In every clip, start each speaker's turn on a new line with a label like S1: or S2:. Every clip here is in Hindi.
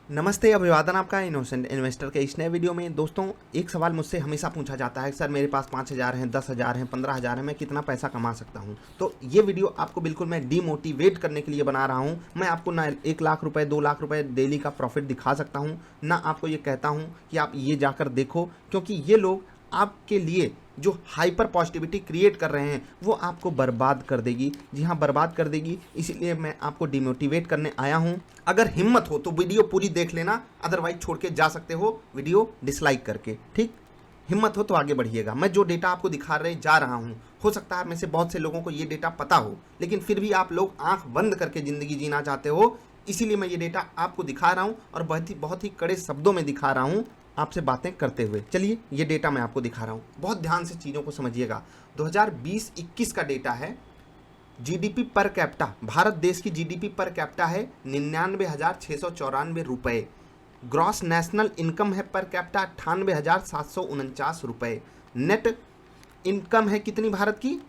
S1: नमस्ते, अभिवादन आपका इनोसेंट इन्वेस्टर के इस नए वीडियो में। दोस्तों, एक सवाल मुझसे हमेशा पूछा जाता है, सर मेरे पास 5,000 हैं, 10,000 हैं, 15,000 हैं, मैं कितना पैसा कमा सकता हूं। तो ये वीडियो आपको बिल्कुल मैं डीमोटिवेट करने के लिए बना रहा हूं। मैं आपको ना 1 लाख रुपए 2 लाख रुपए डेली का प्रॉफिट दिखा सकता हूं, ना आपको ये कहता हूं कि आप ये जाकर देखो, क्योंकि ये लोग आपके लिए जो हाइपर पॉजिटिविटी क्रिएट कर रहे हैं वो आपको बर्बाद कर देगी। जी हाँ, बर्बाद कर देगी। इसीलिए मैं आपको डिमोटिवेट करने आया हूं। अगर हिम्मत हो तो वीडियो पूरी देख लेना, अदरवाइज छोड़ के जा सकते हो वीडियो डिसलाइक करके। ठीक, हिम्मत हो तो आगे बढ़िएगा। मैं जो डेटा आपको दिखा रहे जा रहा हूं, हो सकता है में से बहुत से लोगों को ये डेटा पता हो, लेकिन फिर भी आप लोग आंख बंद करके ज़िंदगी जीना चाहते हो। इसीलिए मैं ये डेटा आपको दिखा रहा हूँ और बहुत ही कड़े शब्दों में दिखा रहा हूँ, आपसे बातें करते हुए। चलिए, ये डेटा मैं आपको दिखा रहा हूँ, बहुत ध्यान से चीज़ों को समझिएगा। 2020-21 का डेटा है। जीडीपी पर कैपिटा, भारत देश की जीडीपी पर कैपिटा है 99,694 रुपये। ग्रॉस नेशनल इनकम है पर कैपिटा 98,749 रुपये। नेट इनकम है कितनी भारत की?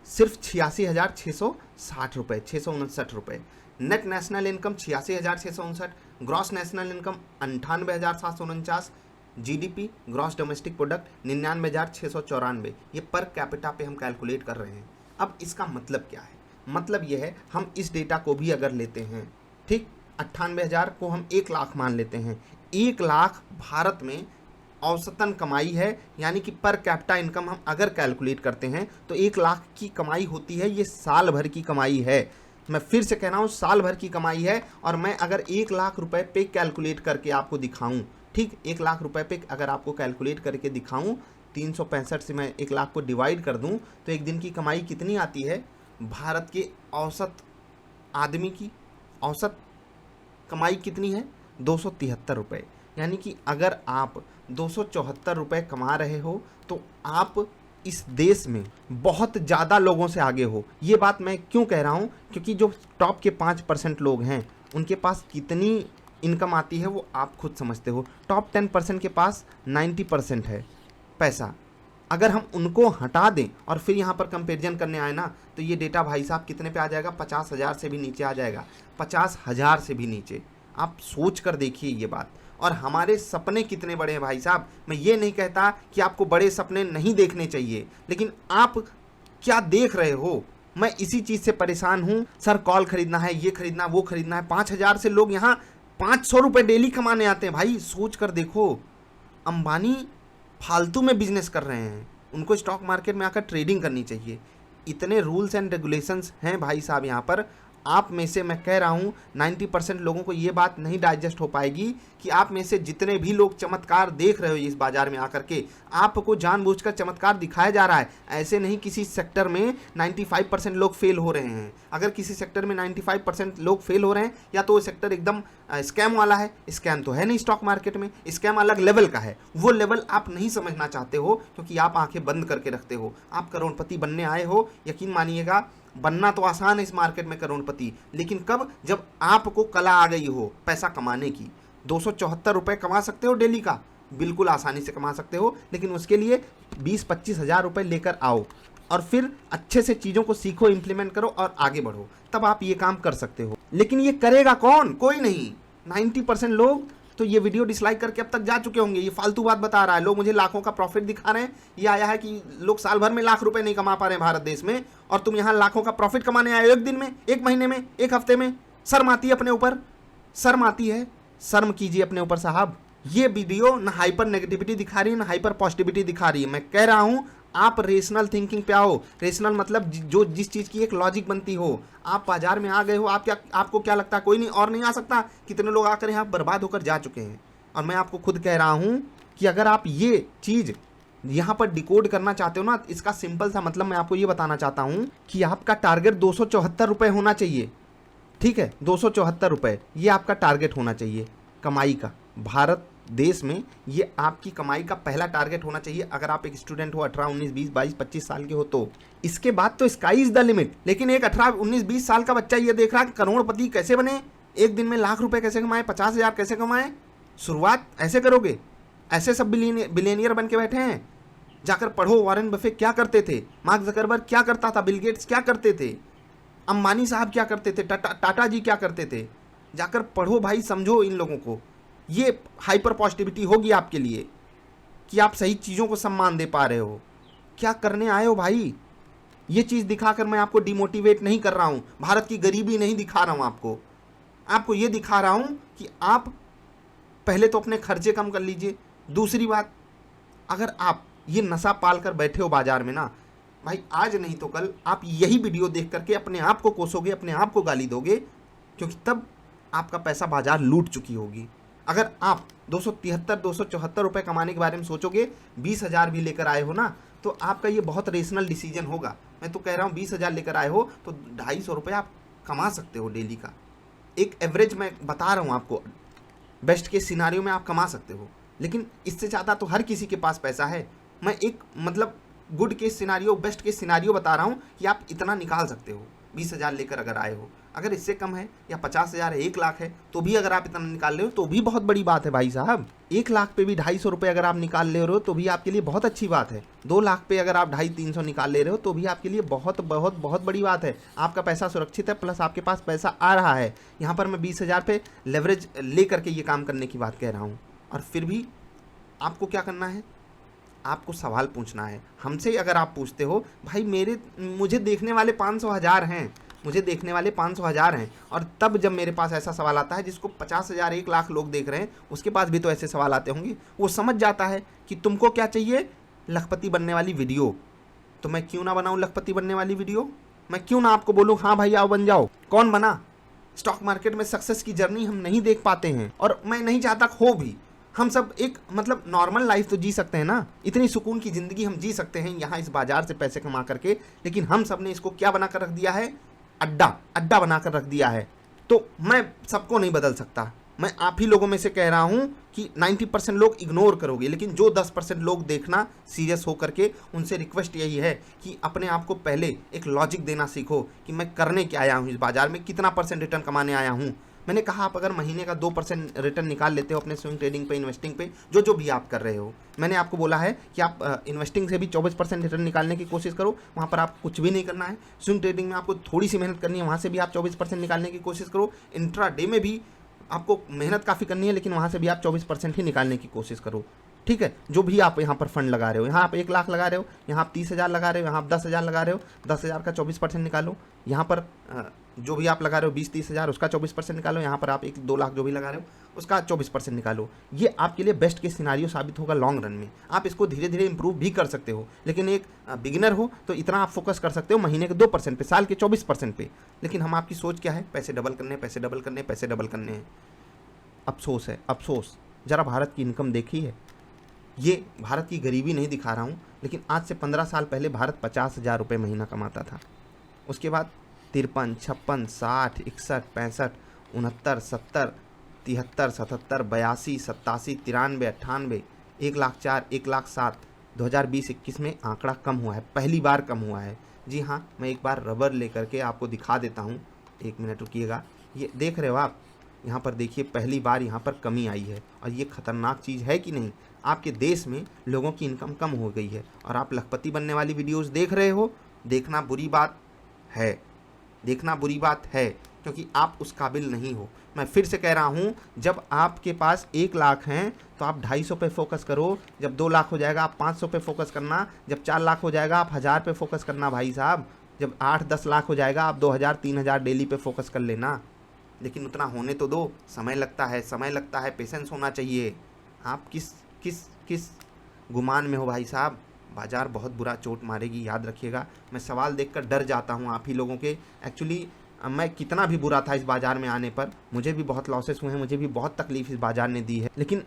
S1: सिर्फ 86,660 रुपये, 659 रुपये। Net national income 86,659, gross national income 98,749, GDP gross domestic product 99,694। ये पर कैपिटा पे हम कैलकुलेट कर रहे हैं। अब इसका मतलब क्या है? मतलब ये है, हम इस डेटा को भी अगर लेते हैं, ठीक, 98,000 को हम 1 लाख मान लेते हैं। 1 लाख भारत में औसतन कमाई है, यानी कि पर कैपिटा इनकम हम अगर कैलकुलेट करते हैं तो 1 लाख की कमाई होती है। ये साल भर की कमाई है। मैं फिर से कह रहा हूँ, साल भर की कमाई है। और मैं अगर 1 लाख रुपए पे कैलकुलेट करके आपको दिखाऊं, ठीक, 1 लाख रुपए पे अगर आपको कैलकुलेट करके दिखाऊं, 365 से मैं 1 लाख को डिवाइड कर दूं, तो एक दिन की कमाई कितनी आती है? भारत के औसत आदमी की औसत कमाई कितनी है? 273 रुपये। यानी कि अगर आप 274 रुपये कमा रहे हो तो आप इस देश में बहुत ज़्यादा लोगों से आगे हो। ये बात मैं क्यों कह रहा हूँ? क्योंकि जो टॉप के 5% लोग हैं उनके पास कितनी इनकम आती है वो आप खुद समझते हो। टॉप 10% के पास 90% है पैसा। अगर हम उनको हटा दें और फिर यहाँ पर कंपैरिजन करने आए ना, तो ये डेटा भाई साहब कितने पे आ जाएगा? 50,000 से भी नीचे आ जाएगा। 50,000 से भी नीचे। आप सोच कर देखिए ये बात। और हमारे सपने कितने बड़े हैं भाई साहब। मैं ये नहीं कहता कि आपको बड़े सपने नहीं देखने चाहिए, लेकिन आप क्या देख रहे हो? मैं इसी चीज़ से परेशान हूँ। सर कॉल खरीदना है, ये खरीदना, वो खरीदना है। 5,000 से लोग यहाँ 500 रुपये डेली कमाने आते हैं। भाई सोच कर देखो, अंबानी फालतू में बिजनेस कर रहे हैं, उनको स्टॉक मार्केट में आकर ट्रेडिंग करनी चाहिए। इतने रूल्स एंड रेगुलेशंस हैं भाई साहब यहाँ पर। आप में से मैं कह रहा हूँ 90% लोगों को ये बात नहीं डाइजेस्ट हो पाएगी कि आप में से जितने भी लोग चमत्कार देख रहे हो इस बाजार में आकर के, आपको जानबूझकर चमत्कार दिखाया जा रहा है। ऐसे नहीं किसी सेक्टर में 95% लोग फेल हो रहे हैं। अगर किसी सेक्टर में 95% लोग फेल हो रहे हैं, या तो वो सेक्टर एकदम स्कैम वाला है। स्कैम तो है नहीं स्टॉक मार्केट में, स्कैम अलग लेवल का है। वो लेवल आप नहीं समझना चाहते हो क्योंकि आप आंखें बंद करके रखते हो। आप करोड़पति बनने आए हो, यकीन मानिएगा बनना तो आसान है इस मार्केट में करोड़पति, लेकिन कब? जब आपको कला आ गई हो पैसा कमाने की। 274 रुपये कमा सकते हो डेली का, बिल्कुल आसानी से कमा सकते हो, लेकिन उसके लिए 20-25 हज़ार रुपये लेकर आओ और फिर अच्छे से चीज़ों को सीखो, इम्प्लीमेंट करो और आगे बढ़ो, तब आप ये काम कर सकते हो। लेकिन ये करेगा कौन? कोई नहीं। 90% लोग तो ये वीडियो डिसलाइक करके अब तक जा चुके होंगे। ये फालतू बात बता रहा है, लोग मुझे लाखों का प्रॉफिट दिखा रहे हैं। ये आया है कि लोग साल भर में लाख रुपए नहीं कमा पा रहे हैं भारत देश में, और तुम यहाँ लाखों का प्रॉफिट कमाने आए हो एक दिन में, एक महीने में, एक हफ्ते में। शर्म आती है अपने ऊपर? शर्म आती है? शर्म कीजिए अपने ऊपर साहब। ये वीडियो ना हाइपर नेगेटिविटी दिखा रही है ना हाइपर पॉजिटिविटी दिखा रही है। मैं कह रहा हूँ आप रेशनल थिंकिंग पे आओ। रेशनल मतलब जो जिस चीज़ की एक लॉजिक बनती हो। आप बाजार में आ गए हो, आपको क्या लगता है कोई नहीं और नहीं आ सकता? कितने लोग आकर यहाँ बर्बाद होकर जा चुके हैं। और मैं आपको खुद कह रहा हूँ कि अगर आप ये चीज़ यहाँ पर डिकोड करना चाहते हो ना, इसका सिंपल सा मतलब मैं आपको ये बताना चाहता हूँ कि आपका टारगेट 274 रुपये होना चाहिए। ठीक है, 274 रुपये ये आपका टारगेट होना चाहिए कमाई का। भारत देश में ये आपकी कमाई का पहला टारगेट होना चाहिए। अगर आप एक स्टूडेंट हो, 18, 19, 20, 22, 25 साल के हो तो। इसके बाद तो स्काई इज द लिमिट। लेकिन एक 18, 19, 20 साल का बच्चा ये देख रहा है करोड़पति कैसे बने, एक दिन में लाख रुपए कैसे कमाए, 50,000 कैसे कमाए। शुरुआत ऐसे करोगे? ऐसे सब बिलियनियर बन के बैठे हैं। जाकर पढ़ो, वॉरेन बफेट क्या करते थे, मार्क जकरबर्ग क्या करता था, बिल गेट्स क्या करते थे, अंबानी साहब क्या करते थे, टाटा जी क्या करते थे। जाकर पढ़ो भाई, समझो इन लोगों को। ये हाइपर पॉजिटिविटी होगी आपके लिए कि आप सही चीज़ों को सम्मान दे पा रहे हो। क्या करने आए हो भाई? ये चीज़ दिखाकर मैं आपको डिमोटिवेट नहीं कर रहा हूँ, भारत की गरीबी नहीं दिखा रहा हूँ आपको ये दिखा रहा हूँ कि आप पहले तो अपने खर्चे कम कर लीजिए। दूसरी बात, अगर आप ये नशा पाल कर बैठे हो बाजार में ना भाई, आज नहीं तो कल आप यही वीडियो देख करके अपने आप को कोसोगे, अपने आप को गाली दोगे, क्योंकि तब आपका पैसा बाजार लूट चुकी होगी। अगर आप 273-274 रुपये कमाने के बारे में सोचोगे, 20,000 भी लेकर आए हो ना, तो आपका ये बहुत रेशनल डिसीजन होगा। मैं तो कह रहा हूँ 20,000 लेकर आए हो तो 250 रुपये आप कमा सकते हो डेली का। एक एवरेज मैं बता रहा हूँ आपको, बेस्ट के सिनारियो में आप कमा सकते हो, लेकिन इससे ज़्यादा तो हर किसी के पास पैसा है। मैं एक मतलब good case scenario, best case scenario बता रहा हूँ कि आप इतना निकाल सकते हो 20,000 लेकर अगर आए हो। अगर इससे कम है या 50,000 है, 1 लाख है, तो भी अगर आप इतना निकाल रहे हो तो भी बहुत बड़ी बात है भाई साहब। 1 लाख पे भी 250 रुपये अगर आप निकाल ले रहे हो तो भी आपके लिए बहुत अच्छी बात है। 2 लाख पे अगर आप 250-300 निकाल ले रहे हो तो भी आपके लिए बहुत बहुत बहुत बड़ी बात है। आपका पैसा सुरक्षित है, प्लस आपके पास पैसा आ रहा है। यहाँ पर मैं 20,000 पे लेवरेज ले करके ये काम करने की बात कह रहा हूँ। और फिर भी आपको क्या करना है, आपको सवाल पूछना है हमसे। अगर आप पूछते हो भाई मुझे देखने वाले 500,000 हैं, मुझे देखने वाले 500,000 हैं, और तब जब मेरे पास ऐसा सवाल आता है जिसको 50,000 1 लाख लोग देख रहे हैं, उसके पास भी तो ऐसे सवाल आते होंगे। वो समझ जाता है कि तुमको क्या चाहिए, लखपति बनने वाली वीडियो। तो मैं क्यों ना बनाऊँ लखपति बनने वाली वीडियो? मैं क्यों ना आपको बोलूँ हाँ भाई आओ बन जाओ? कौन बना? स्टॉक मार्केट में सक्सेस की जर्नी हम नहीं देख पाते हैं, और मैं नहीं चाहता हो भी। हम सब एक मतलब नॉर्मल लाइफ तो जी सकते हैं ना, इतनी सुकून की ज़िंदगी हम जी सकते हैं यहाँ इस बाजार से पैसे कमा करके, लेकिन हम सब ने इसको क्या बना कर रख दिया है, अड्डा बना कर रख दिया है। तो मैं सबको नहीं बदल सकता, मैं आप ही लोगों में से कह रहा हूँ कि 90% लोग इग्नोर करोगे, लेकिन जो 10% लोग देखना सीरियस हो करके, उनसे रिक्वेस्ट यही है कि अपने आप को पहले एक लॉजिक देना सीखो कि मैं करने क्या आया हूँ इस बाजार में, कितना % रिटर्न कमाने आया हूँ। मैंने कहा आप अगर महीने का 2% रिटर्न निकाल लेते हो अपने स्विंग ट्रेडिंग पे, इन्वेस्टिंग पे, जो भी आप कर रहे हो, मैंने आपको बोला है कि आप इन्वेस्टिंग से भी 24% रिटर्न निकालने की कोशिश करो। वहाँ पर आप कुछ भी नहीं करना है। स्विंग ट्रेडिंग में आपको थोड़ी सी मेहनत करनी है, वहाँ से भी आप 24% निकालने की कोशिश करो। इंट्रा डे में भी आपको मेहनत काफ़ी करनी है, लेकिन वहाँ से भी आप 24% ही निकालने की कोशिश करो। ठीक है, जो भी आप यहाँ पर फंड लगा रहे हो, यहाँ आप 1 लाख लगा रहे हो, यहाँ आप 30,000 लगा रहे हो, यहाँ आप 10,000 लगा रहे हो, 10,000 का 24% निकालो। यहाँ पर जो भी आप लगा रहे हो 20-30 हज़ार, उसका 24% निकालो। यहाँ पर आप 1-2 लाख जो भी लगा रहे हो उसका 24% निकालो। ये आपके लिए बेस्ट केस सिनारियो साबित होगा लॉन्ग रन में। आप इसको धीरे धीरे इंप्रूव भी कर सकते हो, लेकिन एक बिगिनर हो तो इतना आप फोकस कर सकते हो महीने के 2% पे, साल के 24% पे। लेकिन हम आपकी सोच क्या है, पैसे डबल करने, पैसे डबल करने, पैसे डबल करने हैं। अफसोस है, अफसोस। ज़रा भारत की इनकम देखी है। ये भारत की गरीबी नहीं दिखा रहा हूँ, लेकिन आज से 15 साल पहले भारत 50,000 रुपये महीना कमाता था। उसके बाद 53, 56, 60, 61, 65, 69, 70, 73, 77, 82, 87, 93, 98, 1,04,000, 1,07,000। 2020-21 में आंकड़ा कम हुआ है, पहली बार कम हुआ है। जी हाँ, मैं एक बार रबर लेकर के आपको दिखा देता हूँ, 1 मिनट रुकिएगा। ये देख रहे हो आप, यहाँ पर देखिए पहली बार यहाँ पर कमी आई है। और ये खतरनाक चीज़ है कि नहीं? आपके देश में लोगों की इनकम कम हो गई है और आप लखपति बनने वाली वीडियोस देख रहे हो। देखना बुरी बात है, देखना बुरी बात है, क्योंकि आप उस काबिल नहीं हो। मैं फिर से कह रहा हूँ, जब आपके पास 1 लाख हैं तो आप 250 पे फोकस करो। जब 2 लाख हो जाएगा आप 500 पे फोकस करना। जब 4 लाख हो जाएगा आप 1000 पे फोकस करना भाई साहब। जब 8-10 लाख हो जाएगा आप 2,000-3,000 डेली पे फोकस कर लेना। लेकिन उतना होने तो दो, समय लगता है, समय लगता है, पेशेंस होना चाहिए। आप किस किस किस गुमान में हो भाई साहब? बाज़ार बहुत बुरा चोट मारेगी, याद रखिएगा। मैं सवाल देखकर डर जाता हूँ आप ही लोगों के। एक्चुअली मैं कितना भी बुरा था इस बाज़ार में आने पर, मुझे भी बहुत लॉसेस हुए हैं, मुझे भी बहुत तकलीफ इस बाज़ार ने दी है, लेकिन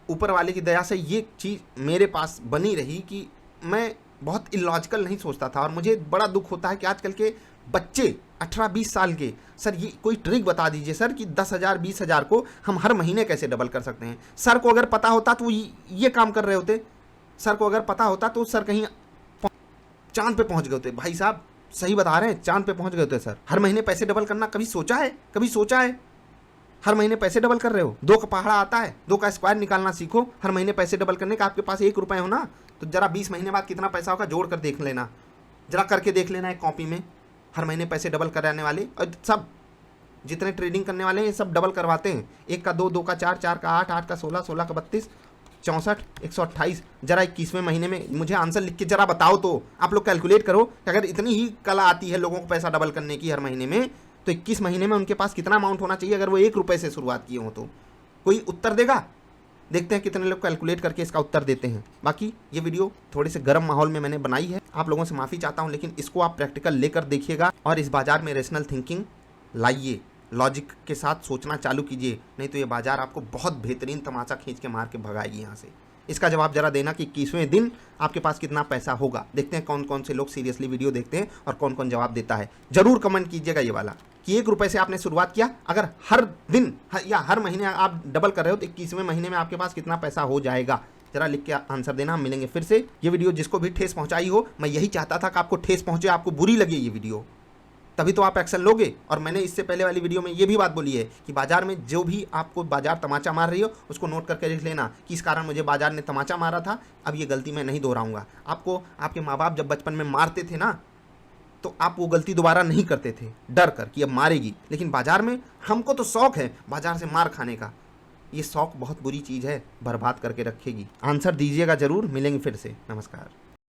S1: ऊपर वाले की दया से ये चीज़ मेरे पास बनी रही कि मैं बहुत इलॉजिकल नहीं सोचता था। और मुझे बड़ा दुख होता है कि आजकल के बच्चे 18-20 साल के, सर ये कोई ट्रिक बता दीजिए सर कि 10,000 20,000 को हम हर महीने कैसे डबल कर सकते हैं। सर को अगर पता होता तो ये काम कर रहे होते। सर को अगर पता होता तो सर कहीं चांद पे पहुंच गए होते। भाई साहब सही बता रहे हैं, चांद पे पहुंच गए होते सर। हर महीने पैसे डबल करना कभी सोचा है? कभी सोचा है? हर महीने पैसे डबल कर रहे हो। 2 का पहाड़ा आता है, 2 का स्क्वायर निकालना सीखो। हर महीने पैसे डबल करने का आपके पास 1 रुपये हो ना, तो जरा 20 महीने बाद कितना पैसा होगा जोड़ कर देख लेना, जरा करके देख लेना एक कॉपी में। हर महीने पैसे डबल कराने वाले और सब जितने ट्रेडिंग करने वाले हैं ये सब डबल करवाते हैं। 1 का 2, 2 का 4, 4 का 8, 8 का 16, 16 का 32, 64, 128। जरा 21वें महीने में मुझे आंसर लिख के जरा बताओ तो। आप लोग कैलकुलेट करो कि अगर इतनी ही कला आती है लोगों को पैसा डबल करने की हर महीने में, तो 21 महीने में उनके पास कितना अमाउंट होना चाहिए अगर वो 1 रुपये से शुरुआत किए हों तो। कोई उत्तर देगा? देखते हैं कितने लोग कैलकुलेट करके इसका उत्तर देते हैं। बाकी ये वीडियो थोड़े से गर्म माहौल में मैंने बनाई है, आप लोगों से माफ़ी चाहता हूँ, लेकिन इसको आप प्रैक्टिकल लेकर देखिएगा और इस बाजार में रेशनल थिंकिंग लाइए, लॉजिक के साथ सोचना चालू कीजिए, नहीं तो ये बाजार आपको बहुत बेहतरीन तमाचा खींच के मार के भगाएगी यहाँ से। इसका जवाब जरा देना कि 21वें दिन आपके पास कितना पैसा होगा। देखते हैं कौन कौन से लोग सीरियसली वीडियो देखते हैं और कौन कौन जवाब देता है। जरूर कमेंट कीजिएगा ये वाला कि 1 रुपये से आपने शुरुआत किया, अगर हर दिन या हर महीने आप डबल कर रहे हो तो 21वें महीने में आपके पास कितना पैसा हो जाएगा। जरा लिख के आंसर देना। हम मिलेंगे फिर से। ये वीडियो जिसको भी ठेस पहुंचाई हो, मैं यही चाहता था कि आपको ठेस पहुंचे, आपको बुरी लगे ये वीडियो, तभी तो आप एक्शन लोगे। और मैंने इससे पहले वाली वीडियो में ये भी बात बोली है कि बाजार में जो भी आपको बाजार तमाचा मार रही हो उसको नोट करके लिख लेना कि इस कारण मुझे बाजार ने तमाचा मारा था, अब ये गलती मैं नहीं दोहराऊंगा। आपको आपके माँ बाप जब बचपन में मारते थे ना, तो आप वो गलती दोबारा नहीं करते थे डर कर कि अब मारेगी, लेकिन बाजार में हमको तो शौक है बाजार से मार खाने का। ये शौक बहुत बुरी चीज़ है, बर्बाद करके रखेगी। आंसर दीजिएगा जरूर। मिलेंगे फिर से। नमस्कार।